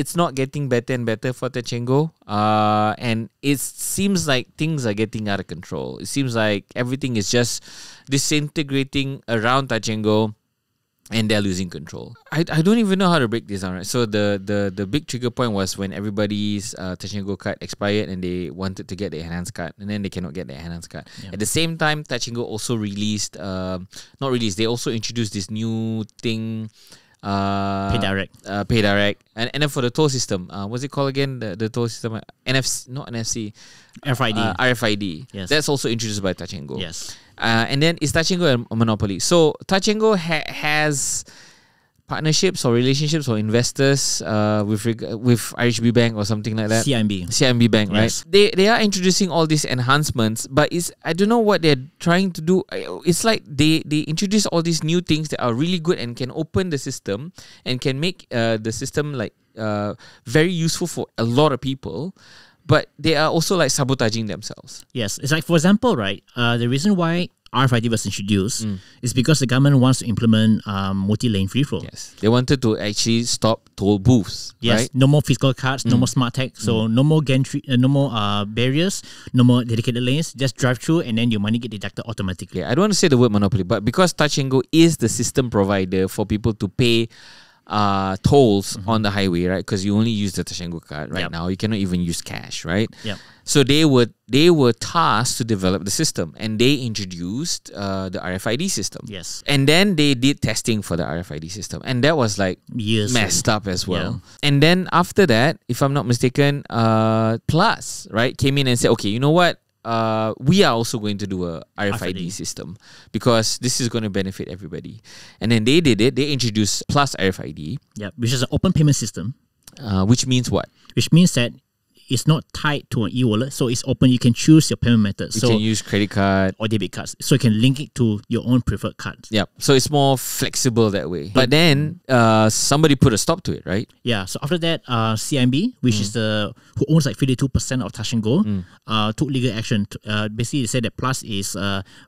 it's not getting better and better for Touch 'n Go. And it seems like things are getting out of control. It seems like everything is just disintegrating around Touch 'n Go, and they're losing control. I don't even know how to break this down, right? So the big trigger point was when everybody's Touch 'n Go card expired and they wanted to get the enhanced card, and then they cannot get the enhanced card. Yeah. At the same time, Touch 'n Go also released, they also introduced this new thing, PayDirect, and then for the toll system, what's it called again? The toll system, NFC, not NFC, RFID. Yes, that's also introduced by Touch 'n Go. Yes. And then is Touch 'n Go a monopoly? So Touch 'n Go has partnerships or relationships or investors with RHB Bank or something like that. CIMB Bank, right? Yes. They are introducing all these enhancements, but I don't know what they're trying to do. It's like they introduce all these new things that are really good and can open the system and can make the system like very useful for a lot of people. But they are also like sabotaging themselves. Yes, it's like, for example, right? The reason why RFID was introduced is because the government wants to implement multi-lane free flow. Yes, they wanted to actually stop toll booths. Yes, right? No more physical cards, no more smart tech, so no more gantry, no more barriers, no more dedicated lanes. Just drive through, and then your money get deducted automatically. Yeah, I don't want to say the word monopoly, but because Touch 'n Go is the system provider for people to pay tolls on the highway, right? Because you only use the Touch 'n Go card right now. You cannot even use cash, right? Yeah. So they were tasked to develop the system, and they introduced the RFID system. Yes. And then they did testing for the RFID system, and that was like messed up as well. Yeah. And then after that, if I'm not mistaken, Plus, right, came in and said, okay, you know what? We are also going to do a RFID system because this is going to benefit everybody. And then they did it. They introduced Plus RFID. Yeah, which is an open payment system. Which means what? Which means that it's not tied to an e-wallet, so it's open. You can choose your payment method. You can use credit card or debit cards, so you can link it to your own preferred cards. Yeah, so it's more flexible that way. But then somebody put a stop to it, right? Yeah. So after that, CIMB, which is who owns like 52% of Touch 'n Go, took legal action. Basically, they said that Plus is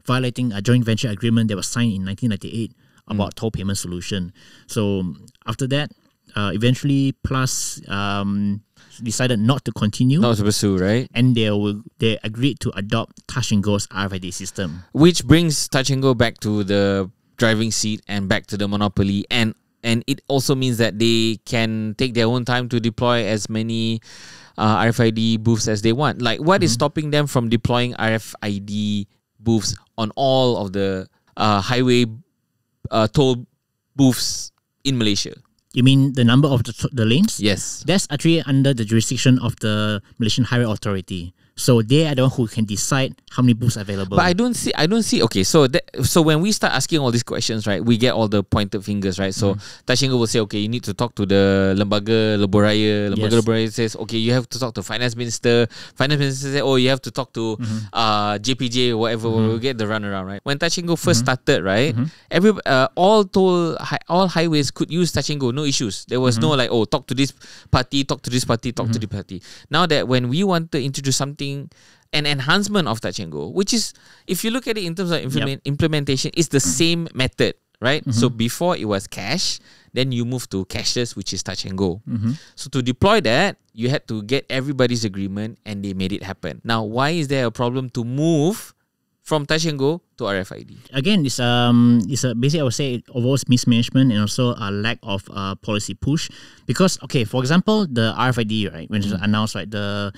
violating a joint venture agreement that was signed in 1998 about toll payment solution. So after that, eventually Plus decided not to continue. Not to pursue, right? And they agreed to adopt Touch 'n Go's RFID system. Which brings Touch 'n Go back to the driving seat and back to the monopoly. And it also means that they can take their own time to deploy as many RFID booths as they want. Like, what is stopping them from deploying RFID booths on all of the highway toll booths in Malaysia? You mean the number of the lanes? Yes. That's actually under the jurisdiction of the Malaysian Highway Authority. So they are the one who can decide how many booths are available. But I don't see. Okay, so when we start asking all these questions, right, we get all the pointed fingers, right? So Touch 'n Go will say, okay, you need to talk to the Lembaga Lebuh-Raya. Lembaga Lebuh-Raya says, okay, you have to talk to Finance Minister. Finance Minister says, oh, you have to talk to JPJ, whatever. We'll get the runaround, right? When Touch 'n Go first started, right, all highways could use Touch 'n Go, no issues. There was no like, oh, talk to this party, talk to this party, talk to the party. Now that when we want to introduce something, an enhancement of Touch 'n Go, which is, if you look at it in terms of implementation, it's the same method, right? So before it was cash, then you move to cashless, which is Touch 'n Go. So to deploy that, you had to get everybody's agreement, and they made it happen. Now, why is there a problem to move from Touch 'n Go to RFID? Again, it's basically, I would say, overall mismanagement and also a lack of policy push. Because, okay, for example, the RFID, right, when it was announced, right, the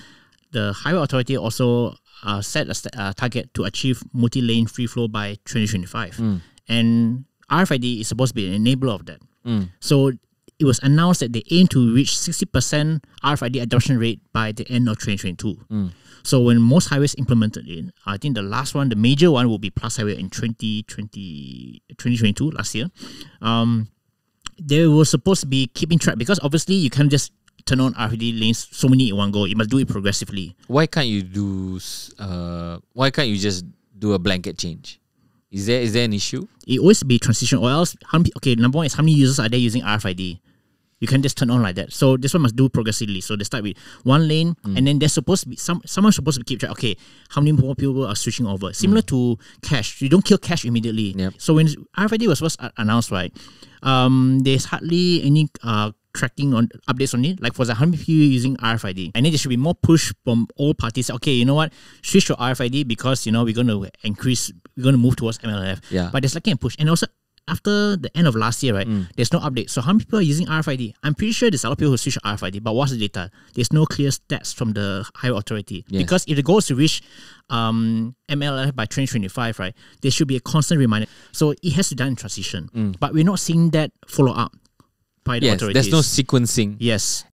Highway Authority also set a target to achieve multi-lane free flow by 2025. And RFID is supposed to be an enabler of that. So it was announced that they aim to reach 60% RFID adoption rate by the end of 2022. So when most highways implemented it, I think the last one, the major one, will be Plus Highway in 2022, last year. They were supposed to be keeping track, because obviously you can't just turn on RFID lanes so many in one go. You must do it progressively. Why can't you just do a blanket change? Is there an issue? It always be transition, or else number one is how many users are there using RFID? You can't just turn on like that. So this one must do progressively. So they start with one lane, and then there's supposed to be someone's supposed to keep track. Okay, how many more people are switching over? Similar to cash, you don't kill cash immediately. So when RFID was first announced, right, there's hardly any tracking on updates on it. Like for example, how many people using RFID? And then there should be more push from all parties. Okay, you know what? Switch to RFID because we're going to move towards MLFF. Yeah. But there's lacking a push. And also after the end of last year, right? There's no update. So how many people are using RFID? I'm pretty sure there's a lot of people who switch to RFID. But what's the data? There's no clear stats from the highway authority. Yes. Because if the goal is to reach MLFF by 2025, right? There should be a constant reminder. So it has to be done in transition. But we're not seeing that follow up by the authorities. There's no sequencing. Yes.